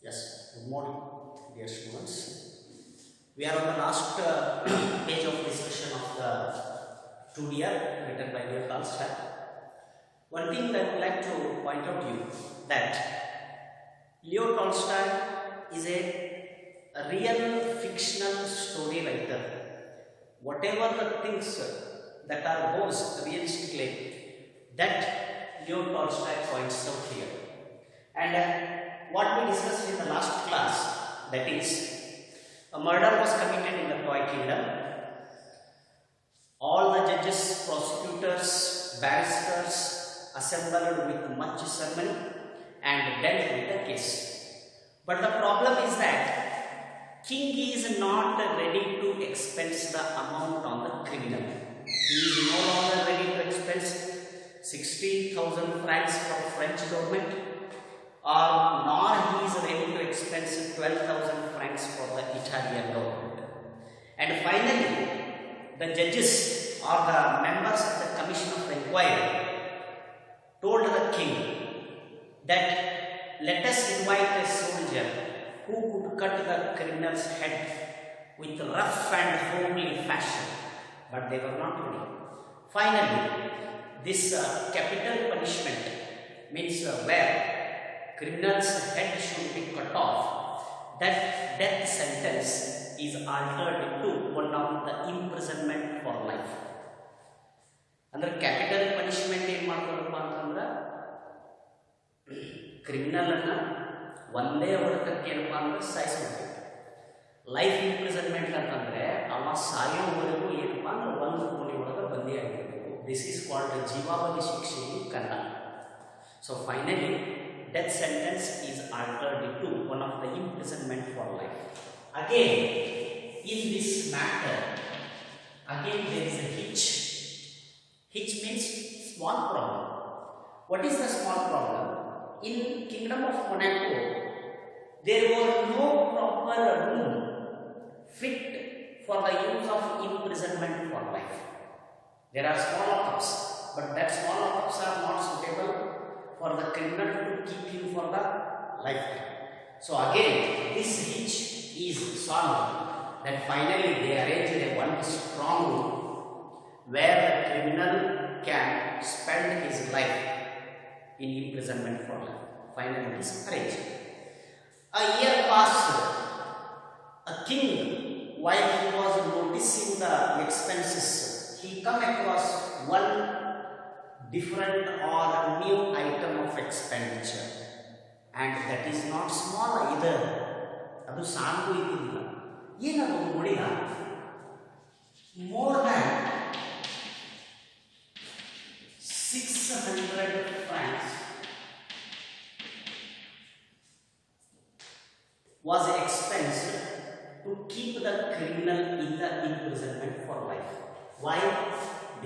Yes, good morning, dear students. We are on the last page of discussion of the 2 written by Leo Tolstoy. One thing that I would like to point out to you that Leo Tolstoy is a real fictional story writer. Whatever the things that are those realistically, that Leo Tolstoy points out here. And what we discussed in the last class, that is, a murder was committed in the Toy Kingdom. All the judges, prosecutors, barristers assembled with much ceremony and dealt with the case. But the problem is that king is not ready to expense the amount on the criminal. He is no longer ready to expense 60,000 francs for French government, or nor he is ready to expense 12,000 francs for the Italian government. And finally, the judges or the members of the commission of inquiry told the king that let us invite a soldier who could cut the criminal's head with rough and homely fashion, but they were not ready. Finally, this capital punishment means where criminal's head should be cut off, that death sentence is altered into one of the imprisonment for life. Under capital punishment ಏನು ಮಾಡ್ತಾರಪ್ಪ ಅಂತಂದ್ರೆ criminal ಅನ್ನ ಒಂದೇ ಹೊಡೆತಕ್ಕೆ ಏನಪ್ಪಾ ಅಂದ್ರೆ ಸಾಯಿಸಬೇಕು. Life imprisonment ಅಂತಂದ್ರೆ ಅವ ಸಾಯೋವರೆಗೂ ಏನಪ್ಪಾ ಅಂದ್ರೆ ಒಂದು ಕೋಣೆ ಒಳಗೆ ಬಂದೇ ಆಗಿರಬೇಕು. ದಿಸ್ ಈಸ್ ಕಾಲ್ಡ್ ಜೀವಾವಧಿ ಶಿಕ್ಷೆ in Kannada. So finally death sentence is altered into one of the imprisonment for life. Again, in this matter, again there is a hitch. Hitch means small problem. What is the small problem? In Kingdom of Monaco, there was no proper room fit for the use of imprisonment for life. There are small lockups, but that small lockups are not suitable for the criminal to keep him for the lifetime. So again, this hitch is solved. That finally they arranged a one strong room where the criminal can spend his life in imprisonment for life. Finally, it is arranged. A year passed. A king, while he was noticing the expenses, he come across one different or new item of expenditure, and that is not small either. ಅದು ಸಾಕು ಇದ್ದಿಲ್ಲ. ಏನದು ನೋಡಿದ more than 600 francs was expensed to keep the criminal in the imprisonment for life. Why?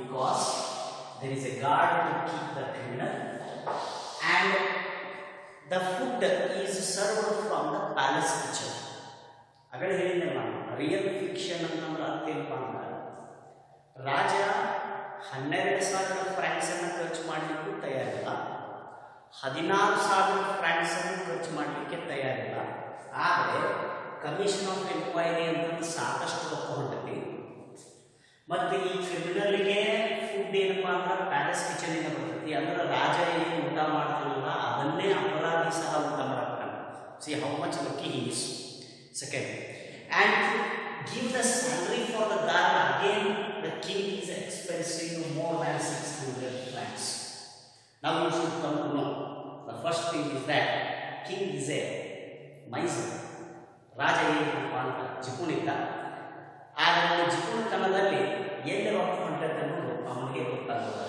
Because there is a guard to keep the criminal, and the food is served from the palace kitchen. Agade helinde ನಾನು real fiction ಅಂತಂದ್ರೆ ಅರ್ಥೇನಪ್ಪ ಅಂದ್ರೆ ರಾಜ 12,000 Fronx ಅನ್ನು ಖರ್ಚು ಮಾಡಲಿಕ್ಕೂ ತಯಾರಿಲ್ಲ, 16,000 Fronx ಅನ್ನು ಖರ್ಚು ಮಾಡಲಿಕ್ಕೆ ತಯಾರಿಲ್ಲ. ಆದರೆ ಕಮಿಷನ್ ಆಫ್ ಎನ್ಕ್ವೈರಿ ಅಂತ ಸಾಕಷ್ಟು ರೊಕ್ಕ ಹೊಂಟತಿ. ಮತ್ತು ಈ ಕ್ರಿಮಿನಲ್ಗೆ ಫುಡ್ ಏನಪ್ಪಾ ಅಂದ್ರೆ ಪ್ಯಾಲೇಸ್ ಕಿಚನ್ ಇಂದ ಬರ್ತೈತಿ. ಅಂದ್ರೆ ರಾಜ ಏನು ಊಟ ಮಾಡ್ತಾನಲ್ಲ ಅದನ್ನೇ ಅಪರಾಧಿ ಸಹ ಊಟ ಮಾಡ್ತಾನೆ. C how much lucky he is. Second, and give the salary for the guard. Again the king is expensing more than 600 francs. Now you should come to know the first thing is that king is a miser. ರಾಜ ಏನಪ್ಪ ಅಂತ ಜಿಪುಣಿದ್ದ. ಆದರೆ ಜಿಪುಣತನದಲ್ಲಿ ಎಲ್ಲಿ ರೊಕ್ಕ ಹೊಂಟೈತೆ ಅನ್ನೋದು ಅವನಿಗೆ ಗೊತ್ತಾಗಲ್ಲ.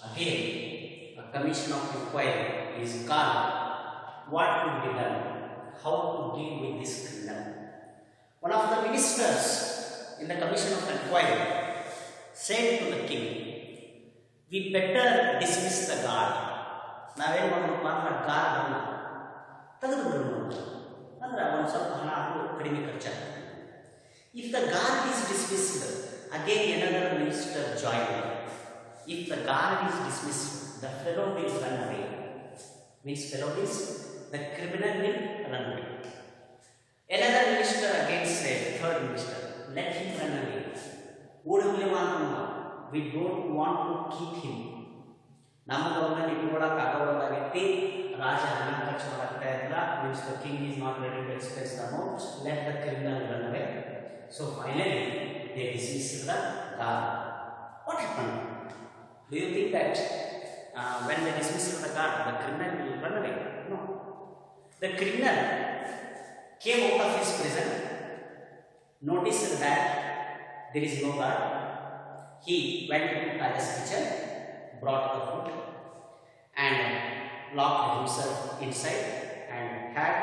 Again, a commission of inquiry is called. What could be done? How to deal with this criminal? One of the ministers in the commission of inquiry said to the king, we better dismiss the guard. ನಾವೇನು ಮಾಡೋಣಪ್ಪ ಅಂದ್ರೆ guard ಅನ್ನು ತೆಗೆದು ಬಿಡೋಣ ಅಂದ್ರೆ ಒಂದು ಸ್ವಲ್ಪ ಹಣ ಕಡಿಮೆ ಖರ್ಚಾಗ್ತದೆ. If the guard is dismissed, again another minister joined. If the guard is dismissed, the fellow will run away. Means fellow is the criminal will run away. Another minister again said, third minister, let him run away. We don't want to keep him. ನಮಗೆ ಅವನ್ನ ಇಟ್ಕೊಳ್ಳೋಕ್ಕಾಗೋ ವ್ಯಕ್ತಿ ರಾಜ ಹಣ ಖರ್ಚು ಮಾಡಾಗ್ತಾ ಇಲ್ಲ, means the king is not ready to expense the amount, let the criminal run away. So finally they dismissed the guard. What happened? Do you think that when they dismissed the guard, the criminal will run away? No. The criminal came out of his prison, noticed that there is no guard. He went to the palace kitchen, brought the food and locked himself inside and had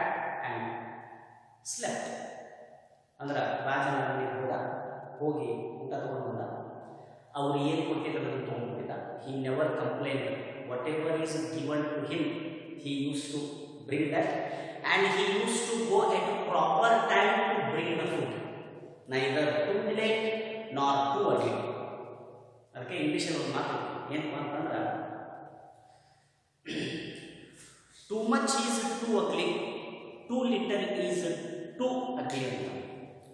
and slept. ಅಂದ್ರೆ ರಾಜನ ಮನೆಗೆ ಹೋಗಿ ಊಟ ತಗೊಂಡು ಬಂದ. ಅವರು ಏನು ಕೊಟ್ಟಿದ್ರು ಅದನ್ನು ತೊಗೊಂಡ್ಬಿಟ್ಟಿದ್ದ. He never complained. Whatever is given to him, he used to bring that, and he used to go at a proper time to bring the food, neither too late nor too early. ಅದಕ್ಕೆ ಇಂಗ್ಲೀಷಲ್ಲಿ ಒಂದು ಮಾತು ಏನಪ್ಪ ಅಂತಂದ್ರೆ, too much is too ugly, too little is too ugly ಅಂತ.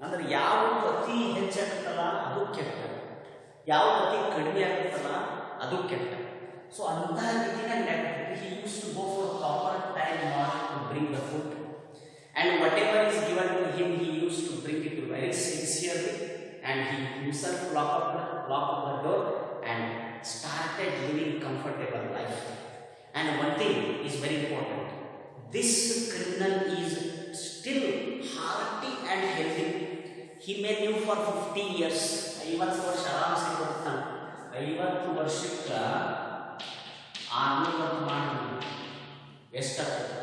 ಅಂದ್ರೆ ಯಾವುದು ಅತಿ ಹೆಚ್ಚಾಗುತ್ತಲ್ಲ ಅದು ಕೆಟ್ಟ, ಯಾವುದು ಅತಿ ಕಡಿಮೆ ಆಗುತ್ತಲ್ಲ ಅದು ಕೆಟ್ಟ. ಸೊ ಅಂತಹ ರೀತಿಯಲ್ಲಿ he used to go for proper time to bring the food, and whatever is given to him he used to bring it very sincerely, and he himself locked up the door and started living comfortable life. And one thing is very important, this criminal is still hearty and healthy. He may live for 50 years. 50 ವರ್ಷ ಆರಾಮಸೆ ಬರ್ತಾನೆ. 50 ವರ್ಷಕ್ಕೆ 600 ಮಾಡಿ ಎಷ್ಟಾಗ್ತದೆ?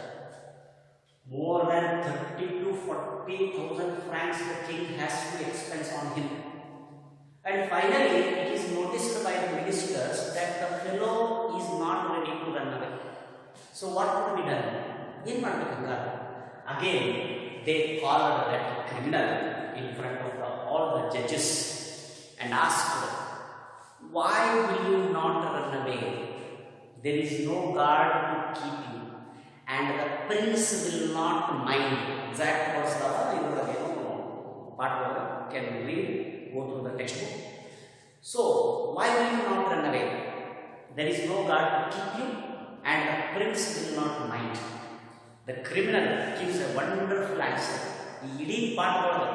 More than 30 to 40,000 francs the king has to expense on him. And finally it is noticed by the ministers that the fellow is not ready to run away. So what could be done? ಏನು ಮಾಡಬೇಕಂದ್ರೆ, again they called that criminal in front of all the judges and asked, why will you not run away? There is no guard to keep you, and the prince will not mind. Exact words can read, go through the textbook. So why will you not run away? There is no guard to keep you, and the prince will not mind. The criminal gives a wonderful answer. ಈ ಇಡೀ ಪಾಠದೊಳಗೆ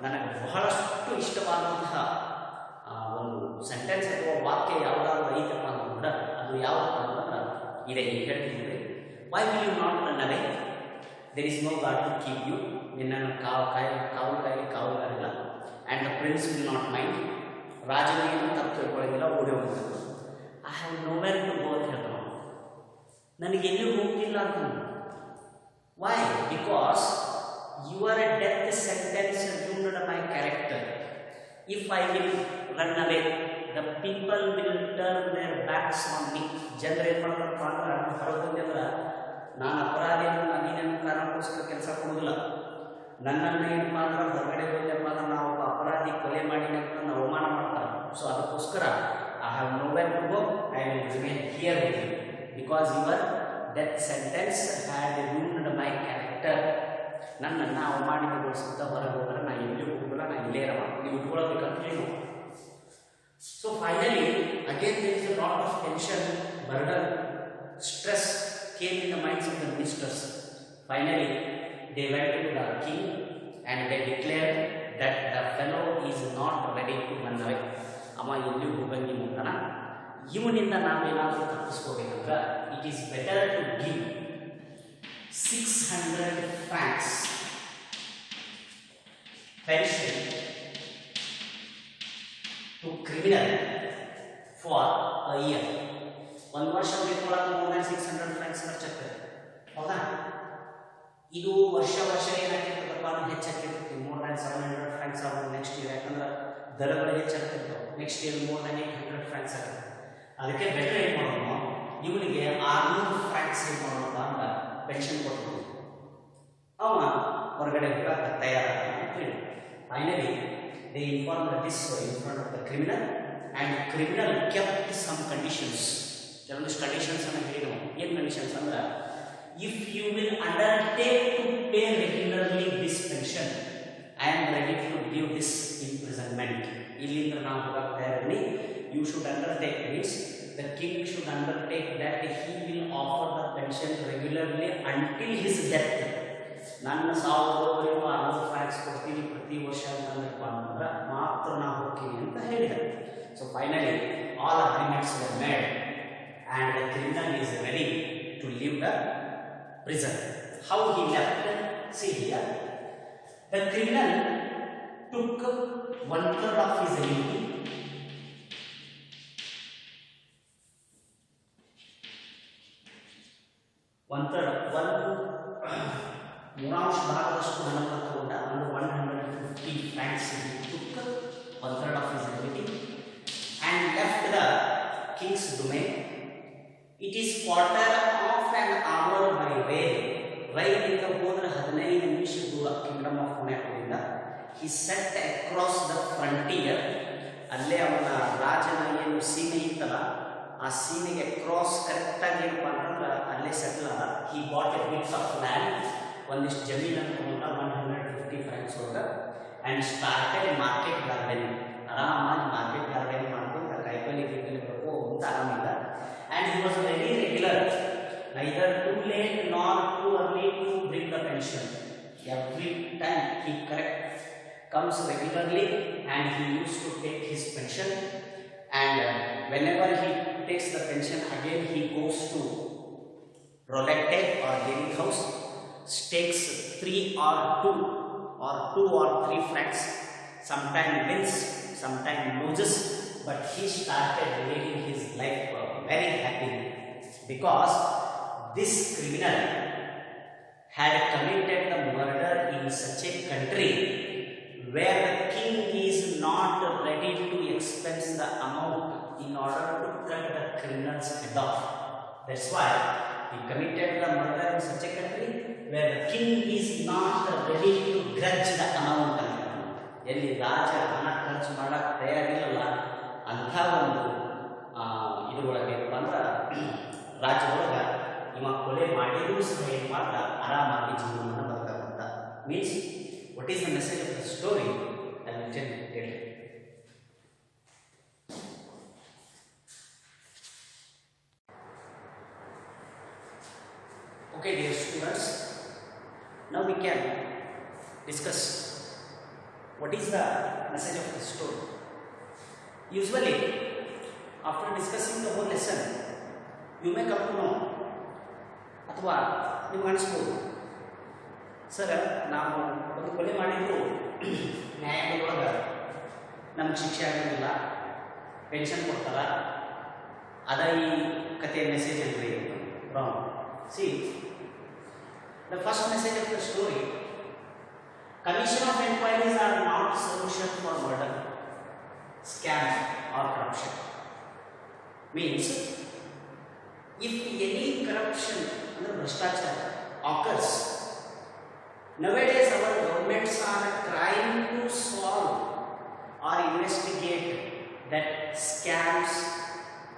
ನನಗೆ ಬಹಳಷ್ಟು ಇಷ್ಟವಾದಂತಹ ಒಂದು sentence ಅಥವಾ ವಾಕ್ಯ ಯಾವುದಾದ್ರು ಐತಪ್ಪ ಅಂತಂದ್ರೆ ಅದು ಯಾವುದಪ್ಪ ಅಂತಂದ್ರೆ ಇದೆ. ಈಗ ಹೇಳ್ತಿದ್ದೆ, why will you not run away? There is no god to keep you. ನಿನ್ನನ್ನು ಕಾವಲುಗಾರಿಲ್ಲ. And the prince will not mind. ರಾಜನಿಗೆ ತಪ್ಪು ತಿಳ್ಕೊಳ್ಳೋದಿಲ್ಲ, ಓಡಿ ಹೋಗ್ತದೆ. I have nowhere to go ಅಂತ ಹೇಳ್ತಾನೆ. ನನಗೆ ಎಲ್ಲಿ ಹೋಗ್ತಿಲ್ಲ ಅಂತ. Why? Because your death sentence ruined my character. If I will run away, the people will turn their backs on me. ಜನರು ಏನು ಮಾಡ್ತಾರಪ್ಪ ಅಂದ್ರೆ, ಹೊರಗೆ ನಾನು ಅಪರಾಧಿ ಅಂತ ನಾನೇನು ಕಾರಣಕ್ಕೋಸ್ಕರ ಕೆಲಸ ಕೊಡೋದಿಲ್ಲ. ನನ್ನನ್ನು ಏನು ಮಾಡಿದ್ರೆ ಹೊರಗಡೆ ಹೋಗ್ಯಪ್ಪ ಅಂದ್ರೆ ನಾವು ಅಪರಾಧಿ ಕೊಲೆ ಮಾಡಿನ ಅಂತ ನಾವು ಅವಮಾನ ಮಾಡ್ತಾರೆ. ಸೊ ಅದಕ್ಕೋಸ್ಕರ I have nowhere to go, I will remain here with you because your death sentence had ruined my character. ನನ್ನನ್ನು ಅವಮಾನಿತಗೊಳಿಸುತ್ತಾ ಹೊರಗೆ ಹೋದರೆ ನಾನು ಎಲ್ಲಿ ಹೋಗೋದಿಲ್ಲ, ನಾನು ಇಲ್ಲೇ ಇರವ, ನೀವು ಇಟ್ಕೊಳ್ಬೇಕಂತ ಹೇಳಿ. So finally again there is a lot of tension, burden, stress came in the minds of the ministers. Finally they went to the king and they declared that the fellow is not ready to run away. ಅವ ಎಲ್ಲಿ ಹೋಗಂಗಿಲ್ಲ ಅಂತಾನ. ಇವನಿಂದ ನಾವೇನಾದರೂ ತಪ್ಪಿಸ್ಕೋಬೇಕಂದ್ರೆ it is better to give 600 francs pension to criminal for a year. ಒಂದು ವರ್ಷ ಬಿಟ್ಕೊಳ್ಳೋದು more than 600 francs ಖರ್ಚಾಗ್ತದೆ, ಹೌದಾ? ಇದು ವರ್ಷ ಏನಾಗ್ತಿರ್ತದಪ್ಪ ಅಂದ್ರೆ ಹೆಚ್ಚಾಗ್ತಿರ್ತದೆ. more than 700 francs ಆಗೋದು ನೆಕ್ಸ್ಟ್ ಇಯರ್. ಯಾಕಂದ್ರೆ ದರಗಳು ಹೆಚ್ಚಾಗ್ತಿರ್ತವೆ. Next year more than 800 francs ಆಗುತ್ತೆ. ಅದಕ್ಕೆ ಬೆಟರ್ ಏನು ಮಾಡೋಣ, ಇವನಿಗೆ 600 francs ಏನು ಮಾಡೋಣ ಅಂತ ಪೆನ್ಷನ್ ಕೊಟ್ಟು ಅವ ಹೊರಗಡೆ ಹೋಗಕ್ಕೆ ತಯಾರಾಗ್ತಾನೆ ಅಂತ ಹೇಳಿ. Finally they inform this in front of the criminal, and criminal kept some conditions. ಕೆಲವೊಂದಿಷ್ಟು ಕಂಡೀಷನ್ಸ್ ಅನ್ನು ಹೇಳಿದವು. ಏನು ಕಂಡೀಷನ್ಸ್ ಅಂದ್ರೆ, if you will undertake to pay regularly this pension, I am ready to give this imprisonment. ಇಲ್ಲಿಂದ ನಾವು ಹೋಗ್ತಾ ಇರಲಿ. You should undertake means the king should undertake that he will offer the pension regularly until his death. ನನ್ನ ಸಾವುವರೆಗೂ 60 Fronx ಕೊಡ್ತೀನಿ ಪ್ರತಿ ವರ್ಷ ಅಂತಂದ್ರಪ್ಪ ಅಂದ್ರೆ ಮಾತ್ರ ನಾವು ಹೋಗ್ತೀನಿ ಅಂತ ಹೇಳಿದರು. So finally all agreements were made and the criminal is ready to leave the prison. How he left? See here. The criminal took 1/3 of his annuity, ಮೂರಾಂಶ ಭಾಗದಷ್ಟು ಹಣವನ್ನು ತಗೊಂಡ ಒಂದು 150 francs took 1/3 of his annuity and left the king's domain. It is quarter of an hour by rail. ರೈಲಿಂದ ಹೋದ್ರೆ 15 ನಿಮಿಷ ದೂರ kingdom of ಪುಣ್ಯದಿಂದ. he set across the frontier. ಅಲ್ಲೇ ಅವನ ರಾಜನ ಏನು ಸೀಮೆ ಇತ್ತಲ್ಲ ಆ ಸೀಮೆಗೆ ಕ್ರಾಸ್ ಕರೆಕ್ಟಾಗಿ ಏನಪ್ಪ ಅಂತಂದ್ರೆ ಅಲ್ಲೇ ಸೆಟ್ಲ್ ಆದ. he bought a bit of land, ಒಂದಿಷ್ಟು ಜಮೀನನ್ನು ತಗೊಂಡ 150 francs ಒಳಗೆ and started market garden. ಆರಾಮಾಗಿ ಮಾರ್ಕೆಟ್ ಗಾರ್ಡನ್ ಮಾಡ್ಕೊಂಡು ಕಾಯಿಪಲ್ಲೆ ಬೇಕು ಅಂತ ಆರಾಮಿಲ್ಲ. and he was very regular, neither too late nor too early to bring the pension. Every time he comes regularly and he used to take his pension, and whenever he takes the pension again he goes to roulette or gaming house, stakes 3 or 2 or 3 francs, sometimes wins, sometimes loses, but he started living his life very happy because this criminal had committed the murder in such a country where the king is not ready to expense the amount in order to cut the criminal's head off. That's why he committed the murder in such a country where the king is not ready to grudge the amount. ಎಲ್ಲಿ ರಾಜ ಹಣ ಖರ್ಚು ಮಾಡಕ್ಕೆ ತಯಾರಿಲ್ಲಲ್ಲ ಅಂಥ ಒಂದು ಇದರೊಳಗೆ ಅಂದ್ರೆ ರಾಜ್ಯದೊಳಗೆ ಇವ ಕೊಲೆ ಮಾಡಿದರೂ ಸಹ ಏನು ಮಾಡ್ದ ಆರಾಮಾಗಿ ಜೀವನವನ್ನು ಬದುಕಂತ. Means what is the message of the story? I will tell you later. Okay dear students, now we can discuss what is the message of the story. Usually after discussing the whole lesson you may come to know ಅಥವಾ ನಿಮ್ಗೆ ಅನಿಸ್ಬೋದು sir ನಾವು ಒಂದು ಕೊಲೆ ಮಾಡಿದ್ದು ನ್ಯಾಯಾಲಯದೊಳಗೆ ನಮ್ಗೆ ಶಿಕ್ಷೆ ಆಗೋದಿಲ್ಲ, pension ಕೊಡ್ತಾರ, ಅದ ಈ ಕಥೆಯ ಮೆಸೇಜ್ ಅಂದರೆ wrong. C the first message of the story: commission of inquiries are not solution for murder, scam or corruption. Means if any corruption under bhrashtachar occurs, nowadays our governments are trying to solve or investigate that scams,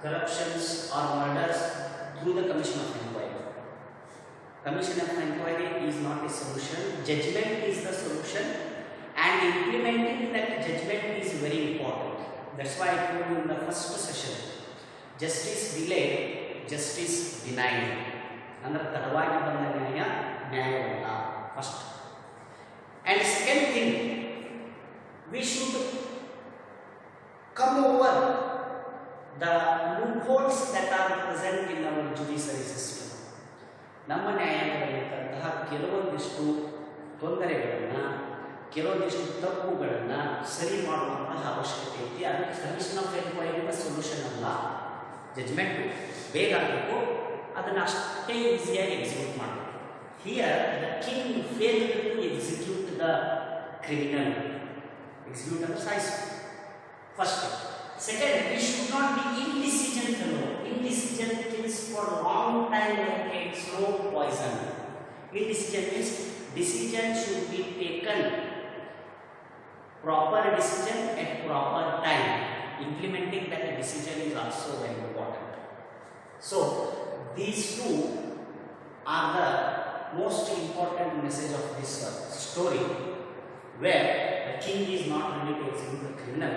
corruptions or murders through the commission of inquiry. Commission of inquiry is not a solution. Judgment is the solution, and implementing that judgment is very important. That's why I told you in the first session, justice delayed, justice denied. ಅಂದ್ರೆ ತಡವಾಗಿ ಬಂದ ನ್ಯಾಯ ನ್ಯಾಯವಲ್ಲ first. And second thing, we should come over the loopholes that are present in our judiciary system. ನಮ್ಮ ನ್ಯಾಯಾಲಯದಲ್ಲಿದ್ದಂತಹ ಕೆಲವೊಂದಿಷ್ಟು ತೊಂದರೆಗಳನ್ನು, ಕೆಲವೊಂದಿಷ್ಟು ತಪ್ಪುಗಳನ್ನು ಸರಿ ಮಾಡುವಂತಹ ಅವಶ್ಯಕತೆ ಐತಿ. ಅದಕ್ಕೆ ಕಮಿಷನ್ ಆಫ್ ಎನ್ಕ್ವೈರಿನ ಸೊಲ್ಯೂಷನ್ ಅಲ್ಲ. ಜಜ್ಮೆಂಟು ಬೇಗ ಆಗಬೇಕು, ಅದನ್ನು ಅಷ್ಟೇ ಈಸಿಯಾಗಿ ಎಕ್ಸಿಕ್ಯೂಟ್ ಮಾಡಬೇಕು. Here the king failed to execute the criminal. Execute ಅಂದ್ರೆ ಸಾಯಿಸು first. Second, we should not be indecision fellow. Indecision kills for long time like a slow poison. Indecision means decision should be taken, proper decision at proper time. Implementing that decision is also very important. So these two are the most important message of this story, where the king is not ready to execute the criminal,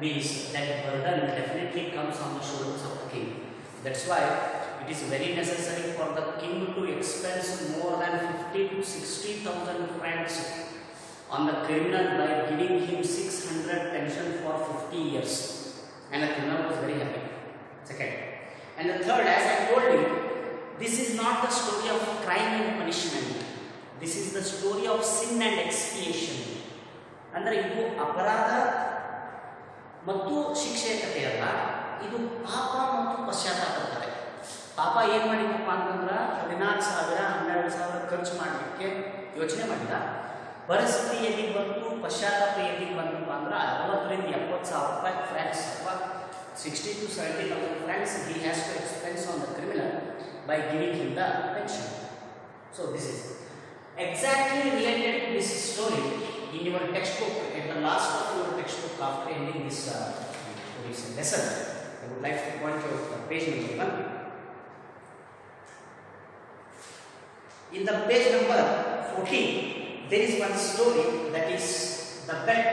means that burden definitely comes on the shoulders of the king. That's why it is very necessary for the king to expense more than 50 to 60,000 francs on the criminal by giving him 600 pension for 50 years. And the criminal was very happy. Second. And the third, as I told you, this is not the story of crime and punishment. This is the story of sin and expiation. ಅಂದರೆ ಇದು ಅಪರಾಧ ಮತ್ತು ಶಿಕ್ಷೆಯ ಕಥೆಯಲ್ಲ, ಇದು ಪಾಪ ಮತ್ತು ಪಶ್ಚಾತ್ತಾಪ ಕಥೆ. ಪಾಪ ಏನು ಮಾಡಿದಪ್ಪ ಅಂತಂದ್ರೆ 14,000 12,000 ಖರ್ಚು ಮಾಡಲಿಕ್ಕೆ ಯೋಚನೆ ಮಾಡಿದ. ಪರಿಸ್ಥಿತಿ ಎಲ್ಲಿಗೆ ಬಂತು, ಪಶ್ಚಾತ್ತಾಪ ಎಲ್ಲಿಗೆ ಬಂತಪ್ಪ ಅಂದ್ರೆ 60,000 to 70,000 ಫ್ರಾಂಕ್ಸ್ ಅಥವಾ 60,000 to 70,000 francs he has to expense on the criminal by giving him the pension. So this is exactly related to this story in your textbook. At the last of your textbook, after ending this lesson, I would like to point out page number 1. In the page number 14, there is one story, that is the bet,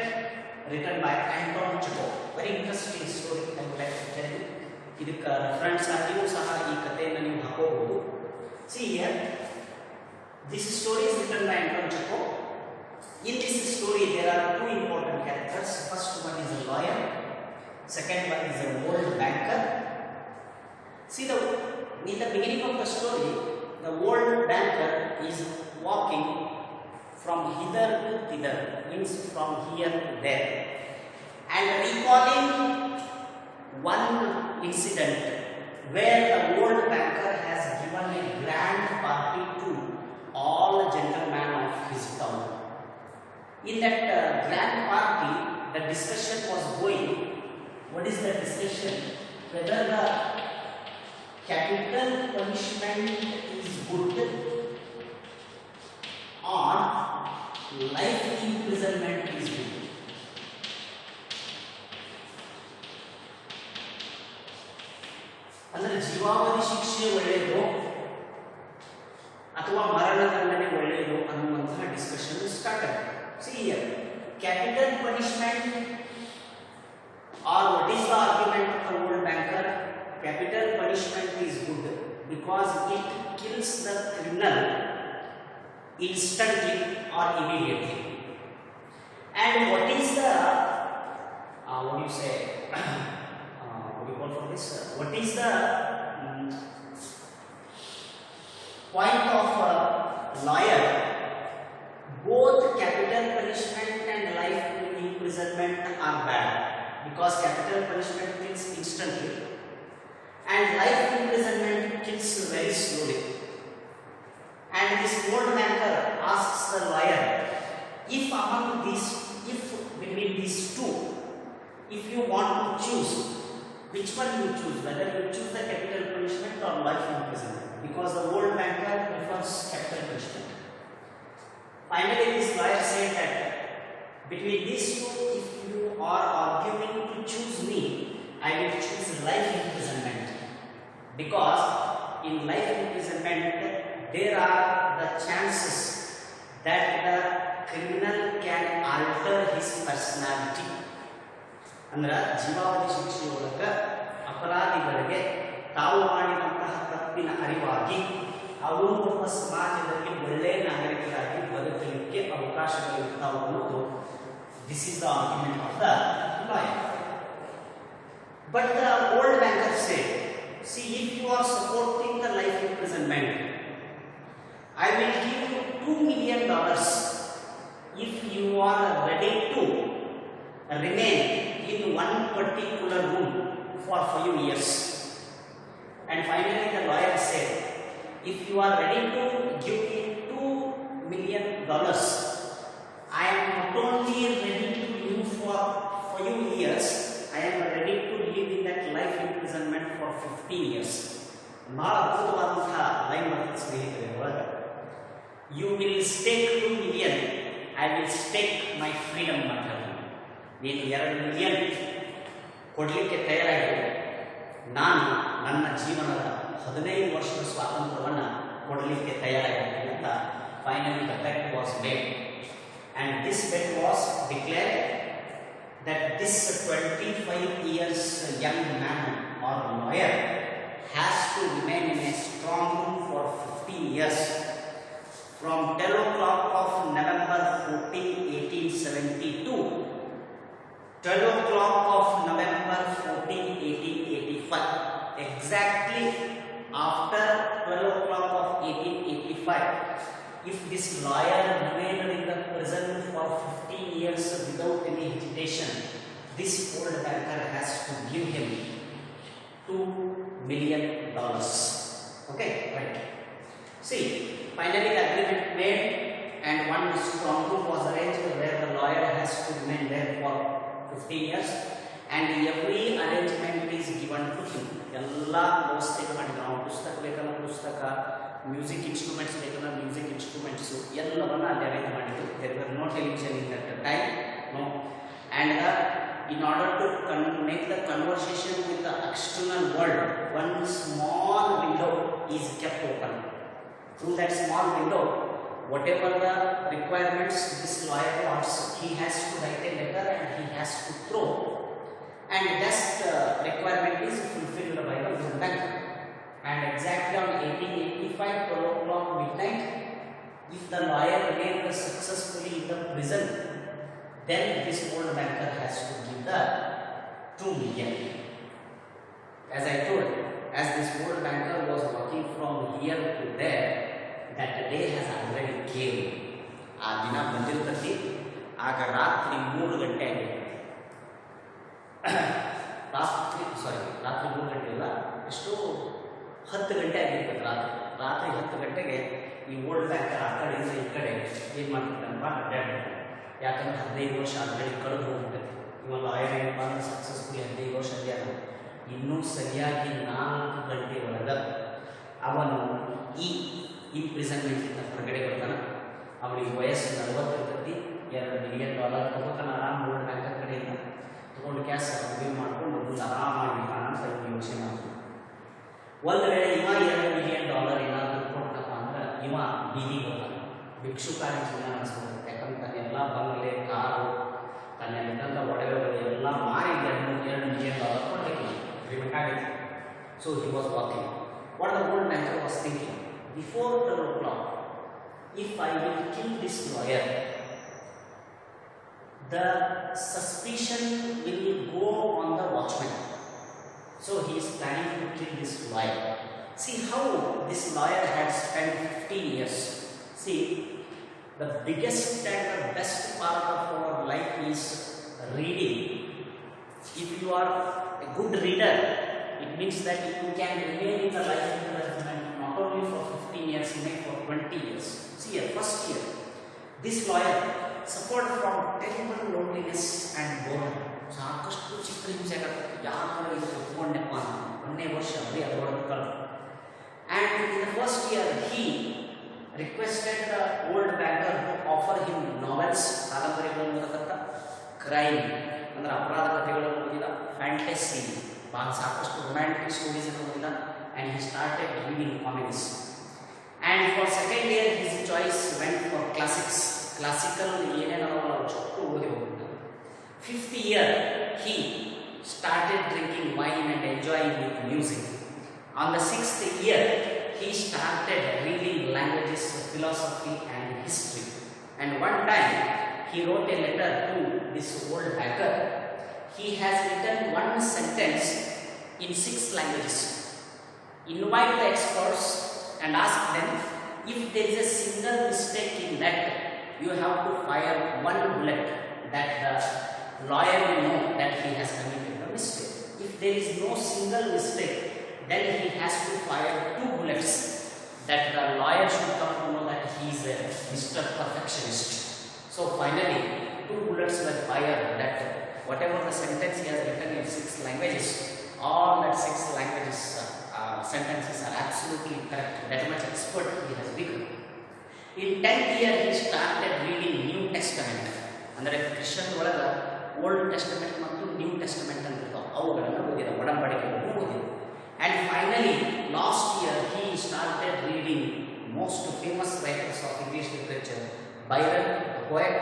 written by Anton Chekhov. Very interesting story. I would like to tell you. ಇದಕ್ಕೆ reference ಆಗಿಯೂ ಸಹ ಈ ಕಥೆಯನ್ನು ನೀವು ಹಾಕೋಬಹುದು. See here, this story is written by Anton Chekhov. In this story, there are two important characters. First one is a lawyer. Second one is a old banker. See, in the beginning of the story, the old banker is walking from hither to thither, means from here to there, and recalling one incident where the old banker has given a grand party to all gentlemen of his town. In that grand party, the discussion was going. What is the discussion? Whether the capital punishment is good or life imprisonment is good. ಅಂದರೆ ಜೀವಾವಧಿ ಶಿಕ್ಷೆ ಒಳ್ಳೆಯದು ಅಥವಾ ಮರಣದಂಡನೆ ಒಳ್ಳೆಯದು ಅನ್ನುವಂತಹ discussion start ಆಗಿದೆ. See here, capital punishment or what is the argument of the old banker? Capital punishment is good because it kills the criminal instantly or immediately. And what is the what do you say? What do you call for this? What is the point of a lawyer? Both capital punishment and life imprisonment are bad. Because capital punishment kills instantly and life imprisonment kills very slowly. And this old banker asks the lawyer, if between these two, if you want to choose, which one you choose, whether you choose the capital punishment or life imprisonment, because the old banker prefers capital punishment. Finally, this lawyer said that between these two, if you are arguing to choose me, I will choose life imprisonment, because in life imprisonment there are the chances that the criminal can alter his personality. ಅಂದ್ರೆ ಜೀವಾವಧಿ ಶಿಕ್ಷೆಯೊಳಗ ಅಪರಾಧಿಗಳಿಗೆ ತಾವು ಮಾಡಿದಂತಹ ತಪ್ಪಿನ ಅರಿವಾಗಿ ಅವರು ಒಬ್ಬ ಸಮಾಜದಲ್ಲಿ ಒಳ್ಳೆಯ ನಾಗರಿಕರಾಗಿ ಬದುಕಲಿಕ್ಕೆ ಅವಕಾಶಗಳಿರ್ತಾವೆ ಅನ್ನೋದು. This is the argument of the lawyer. But the old banker said, see, if you are supporting the life imprisonment, I will give you $2 million if you are ready to remain in one particular room for 5 years. And finally the lawyer said, if you are ready to give me $2 million, I am not only ready to live for 5 years, I am ready to live in that life imprisonment for 15 years. ಬಹಳ ಅದ್ಭುತವಾದಂತಹ line ಬರ್ತದೆ ಸ್ನೇಹಿತರೆ ಒಳಗೆ. You will stake $2 million, I will stake my freedom ಅಂತ. ನೀನು $2 million ಕೊಡಲಿಕ್ಕೆ ತಯಾರಾಗಿ ನಾನು ನನ್ನ ಜೀವನದ 15 ವರ್ಷದ ಸ್ವಾತಂತ್ರ್ಯವನ್ನು ಕೊಡಲಿಕ್ಕೆ ತಯಾರಾಗಿರ್ತೀವಿ ಅಂತ finally the bet was made. And this bet was declared that this 25 years young man or lawyer has to remain in a strong room for 15 years from 10 o'clock of November 14, 1872 12 o'clock of November 14, 1885. Exactly after 12 o'clock of 1885, if this lawyer remained in the prison for 15 years without any hesitation, this old banker has to give him $2 million. Okay, right. See, finally the agreement made and one strong room was arranged where the lawyer has to remain there for 15 years and every arrangement is given to him. Ella ವ್ಯವಸ್ಥೆ ಮಾಡಿದ್ರು. ಅವನು ಪುಸ್ತಕ ಬೇಕಂದ್ರೆ ಪುಸ್ತಕ, music instruments ಬೇಕಂದ್ರೆ music instruments ಎಲ್ಲವನ್ನ ಅಲ್ಲಿ arrange ಮಾಡಿದ್ರು. There were no television in that time, no. And in order to make the conversation with the external world, one small window is kept open. Through that small window, whatever the requirements this lawyer wants, he has to write a letter and he has to throw, and that requirement is fulfilled by the old banker. And exactly on 1885 12 o'clock midnight, if the lawyer remained successfully in the prison, then this old banker has to give the $2 million. As I told, as this old banker was working from here to there, that day has already came. ಆ ದಿನ ಬಂದಿರ್ತತಿ. ಆಗ ರಾತ್ರಿ 3 ಗಂಟೆ ಆಗಿದೆ. ರಾತ್ರಿ 3 ಗಂಟೆ ಇಲ್ಲ, ಎಷ್ಟು 10 ಗಂಟೆ ಆಗಿರ್ತದೆ. ರಾತ್ರಿ 10 ಗಂಟೆಗೆ ಈ ಓಲ್ಡ್ ಬ್ಯಾಂಕರ್ ಆ ಕಡೆಯಿಂದ ಈ ಕಡೆ ಏನು ಮಾಡ್ತಿದ್ದಾನಪ್ಪ, ಅಡ್ಡಾಡ್ತಾರೆ. ಯಾಕಂದ್ರೆ 15 ವರ್ಷ ಆಲ್ರೆಡಿ ಕಳೆದು ಹೋಗ್ಬಿಟ್ಟೈತಿ. ಇವಾಗ ಲಾಯರ್ ಏನಪ್ಪ ಅಂದ್ರೆ ಸಕ್ಸಸ್ಫುಲಿ 15 ವರ್ಷ ಅದ. ಇನ್ನೂ ಸರಿಯಾಗಿ 4 ಗಂಟೆ ಒಳಗೆ ಅವನು ಈ ಇಂಪ್ರಿಸನ್ಮೆಂಟಿಂದ ಹೊರಗಡೆ ಬರ್ತಾನೆ. ಅವನಿಗೆ ವಯಸ್ಸು 40 ಇರ್ತೈತಿ. $2 million ತಗೋತಾನೆ ಆರಾಮ್ ಓಲ್ಡ್ ಬ್ಯಾಂಕರ್ ಕಡೆಯಿಂದ. ತಗೊಂಡು ಕ್ಯಾಶ್ ರಿವ್ಯೂ ಮಾಡ್ಕೊಂಡು ಮುಂದೆ ಆರಾಮಾಗಿ ಅಂತ ಯೋಚನೆ ಮಾಡ್ತಾನೆ. ಒಂದು ವೇಳೆ ಇವ $2 million ಏನಾದರೂ ಕೊಟ್ಟಪ್ಪ ಅಂದ್ರೆ ಇವ ಬೀದಿಗೆ ಬರ್ತಾನೆ. ಭಿಕ್ಷುಕಾರಿ ಜೀವನ ನಡೆಸ್ಬೋದು. ಯಾಕಂದ್ರೆ ತನ್ನೆಲ್ಲ ಬಂಗಲೆ, ಕಾರು, ತನ್ನೆಲ್ಲ ಒಡವೆಗಳು ಎಲ್ಲ ಮಾರಿ $2 million ಕೊಡಬೇಕು, ಬೇಕಾಗಿತ್ತು. So he was walking. What the old banker was thinking, before 12 o'clock, if I will kill this lawyer, the suspicion will go on the watchman. So he is planning to kill this lawyer. See how this lawyer had spent 15 years. See, the biggest and the best part of our life is reading. If you are a good reader, it means that you can remain in the life imprisonment not only for 15 years, maybe for 20 years. See, first year, this lawyer suffered from terrible loneliness and boredom. ಸಾಕಷ್ಟು ಚಿಕ್ಕ ಹಿಂಸೆ ಆಗುತ್ತೆ. ಯಾರು ಇದು ಒಪ್ಕೊಂಡೆಪ್ಪ ಒಂದನೇ ವರ್ಷ ಬರೀ ಅದರೊಳಗೆ ಕಳೆದು. And in the first year, he requested the old banker to offer him novels, ಕಾದಂಬರಿಗಳನ್ನು ಓದಕತ್ತ, ಕ್ರೈಮ್ ಅಂದ್ರೆ ಅಪರಾಧ ಕಥೆಗಳನ್ನು ಓದಿದ, ಫ್ಯಾಂಟಸಿ ಭಾಳ ಸಾಕಷ್ಟು ರೊಮ್ಯಾಂಟಿಕ್ ಸ್ಟೋರೀಸ್ ಅನ್ನು ಓದಿದ. And he started reading comedies. And for second year, his choice went for classics. Classical ಏನೇನೋ ಚೊಟ್ಟು ಓದಿ ಹೋಗ್ಬಿಟ್ಟ. Fifth year, he started drinking wine and enjoying with music. On the 6th year, he started reading languages, philosophy and history. And one time, he wrote a letter to this old banker. He has written one sentence in 6 languages. Invite the experts and ask them if there is a single mistake in that, you have to fire 1 bullet, that the lawyer will know that he has committed a mistake. If there is no single mistake, then he has to fire 2 bullets, that the lawyer should come to know that he is a Mr. Perfectionist. So finally 2 bullets were fired, that whatever the sentence he has written in 6 languages, all that 6 languages sentences are absolutely correct. That much expert he has become. In 10th year, he started reading New Testament. ಅಂದರೆ Christian ಒಳಗೆ old Testament ಮತ್ತು new Testament ಅಂತ ಇರ್ತಾವೆ, ಅವುಗಳನ್ನು ಓದಿದ, ಒಡಂಬಡಿಕೆಗಳನ್ನು ಓದಿದ. And finally last year he started reading most famous writers of English literature, Byron, the poet,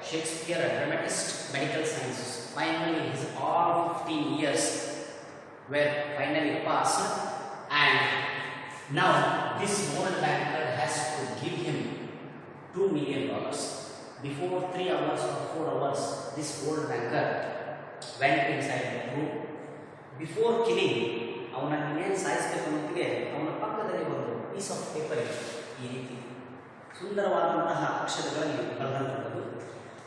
Shakespeare, a dramatist, medical sciences. Finally, his all 15 years were finally passed, and now this old banker has to give him $2 million. Before 3 hours or 4 hours, this old banker went inside the room. Before killing, ಅವನನ್ನು ಏನು ಸಾಯಿಸಬೇಕು ಅನ್ನೋದಕ್ಕೆ ಅವನ ಪಕ್ಕದಲ್ಲಿ ಒಂದು piece of paper ಈ ರೀತಿ ಸುಂದರವಾದಂತಹ ಅಕ್ಷರಗಳಲ್ಲಿ ಬರೆದಂಥದ್ದು.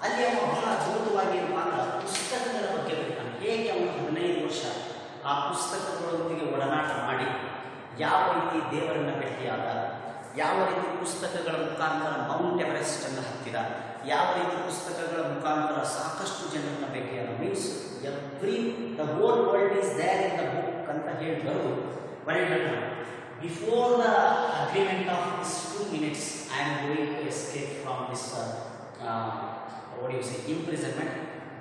ಅಲ್ಲಿ ಅವನು ಬಹಳ ಅದ್ಭುತವಾಗಿ ಮಾತ್ರ ಪುಸ್ತಕಗಳ ಬಗ್ಗೆ ಬರೀತಾನೆ. ಹೇಗೆ ಅವನು 15 ವರ್ಷ ಆ ಪುಸ್ತಕಗಳೊಂದಿಗೆ ಒಡನಾಟ ಮಾಡಿ ಯಾವ ರೀತಿ ದೇವರನ್ನು ಭೇಟಿಯಾದ, ಯಾವ ರೀತಿ ಪುಸ್ತಕಗಳ ಮುಖಾಂತರ ಮೌಂಟ್ ಎವರೆಸ್ಟ್ ಅನ್ನು ಹತ್ತಿದ, ಯಾವ ರೀತಿ ಪುಸ್ತಕಗಳ ಮುಖಾಂತರ ಸಾಕಷ್ಟು ಜನರನ್ನು ಭೇಟಿಯಾದ. Means the whole world is there in the book ಅಂತ ಹೇಳಿದರು. ಬರೀತಾರೆ before the agreement of this 2 minutes I am going to escape from this imprisonment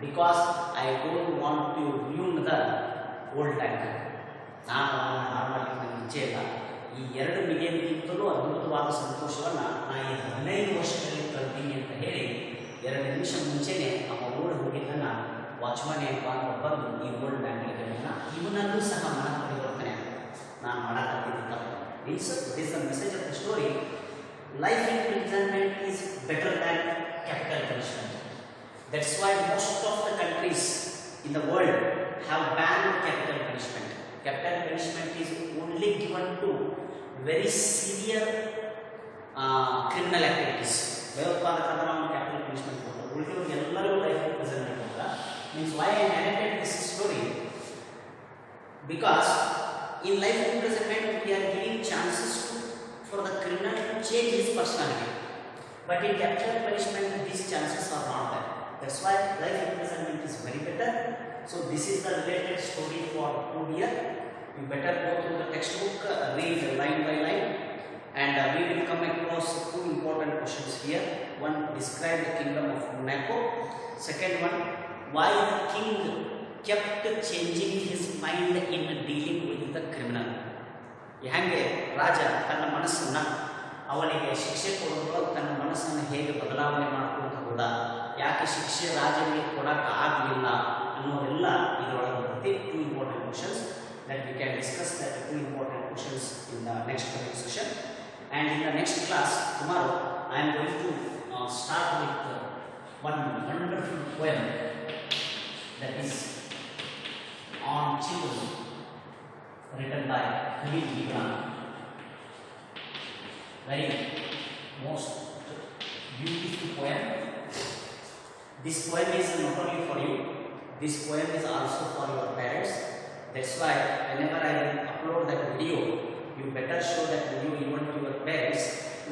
because I don't want to ruin the old banker. ನಾನು ಅವನ ಹಾಳು ಮಾಡಲಿಕ್ಕೆ ನನಗೆ ಇಚ್ಛೆ ಇಲ್ಲ. ಈ 2 ಮಿಲಿಯನ್ಗಿಂತಲೂ ಅದ್ಭುತವಾದ ಸಂತೋಷವನ್ನು ನಾನು ಈ 15 ವರ್ಷದಲ್ಲಿ ಕಳ್ತೀನಿ ಅಂತ ಹೇಳಿ 2 ನಿಮಿಷ ಮುಂಚೆನೇ ಅವ ಓಡಿ ಹೋಗಿದ್ದನ್ನು ವಾಚ್ಮನ್ ಏನಪ್ಪ ಅಂತ ಬಂದು ಈ ಓಲ್ಡ್ ಬ್ಯಾಂಕ್ಗಳನ್ನು ಇವನಲ್ಲೂ ಸಹ ಮನ ಪರಿವರ್ತನೆ ನಾನು ಮಾಡಕತ್ತಿದ್ದ ತಪ್ಪು. Means it is the message of the story. Life imprisonment is better than capital punishment. That's why most of the countries in the world have banned capital punishment. Capital punishment is only given to very severe criminal activities. ಭಯೋತ್ಪಾದಕರ capital punishment ಕೊಡ್ತಾರೆ. ಉಳಿದವರು ಎಲ್ಲರೂ life imprisonment ಕೊಡ್ತಾರೆ. Means why I narrated this story? Because in life imprisonment we are giving chances for the criminal to change his personality. But in capital punishment these chances are not there. That's why life imprisonment is very better. So this is the related story for 2 year. You better go through the textbook, read line by line, and we will come across 2 important questions here. One, describe the kingdom of Monaco. Second one, why the king kept changing his mind in dealing with the criminal. ಹೇಗೆ ರಾಜ ತನ್ನ ಮನಸ್ಸನ್ನು ಅವನಿಗೆ ಶಿಕ್ಷೆ ಕೊಡೋದ್ರೊಳಗೆ ತನ್ನ ಮನಸ್ಸನ್ನು ಹೇಗೆ ಬದಲಾವಣೆ ಮಾಡ್ಕೊಂತ ಹೋದ, ಯಾಕೆ ಶಿಕ್ಷೆ ರಾಜನಿಗೆ ಕೊಡೋಕ್ಕಾಗಲಿಲ್ಲ ಅನ್ನೋದೆಲ್ಲ ಇದರೊಳಗೆ ಬರುತ್ತೆ. 2 important questions that we can discuss, that 2 important questions in the next session. And in the next class tomorrow I am going to start with one wonderful poem that is on children, written by Khalil Gibran. Very most beautiful poem. This poem is not only for you, this poem is also for your parents. That's why whenever I will upload that video, you better show that video even to your parents,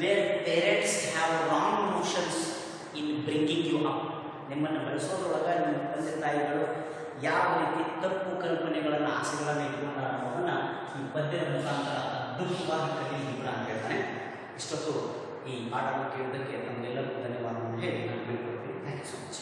where parents have wrong notions in bringing you up. ನಿಮ್ಮನ್ನು ಬೆಳೆಸೋದ್ರೊಳಗೆ ನಿಮ್ಮ ತಂದೆ ತಾಯಿಗಳು ಯಾವ ರೀತಿ ತಪ್ಪು ಕಲ್ಪನೆಗಳನ್ನು ಆಸೆಗಳನ್ನು ಇಟ್ಕೊಂಡ ಅನ್ನೋದನ್ನು ಈ ಪದ್ಯದ ಮುಖಾಂತರ ಅದ್ಭುತವಾಗಿ ಕಲಿಯಿಲ್ಲ ಅಂತ ಹೇಳ್ತಾನೆ. ಇಷ್ಟೊತ್ತು ಈ ಪಾಠವನ್ನು ಕೇಳಿದ್ದಕ್ಕೆ ನಮಗೆಲ್ಲರಿಗೂ ಧನ್ಯವಾದವನ್ನು ಹೇಳಿ ನಾನು ಬೀಳ್ಕೊಡ್ತೀನಿ. Thank you so much.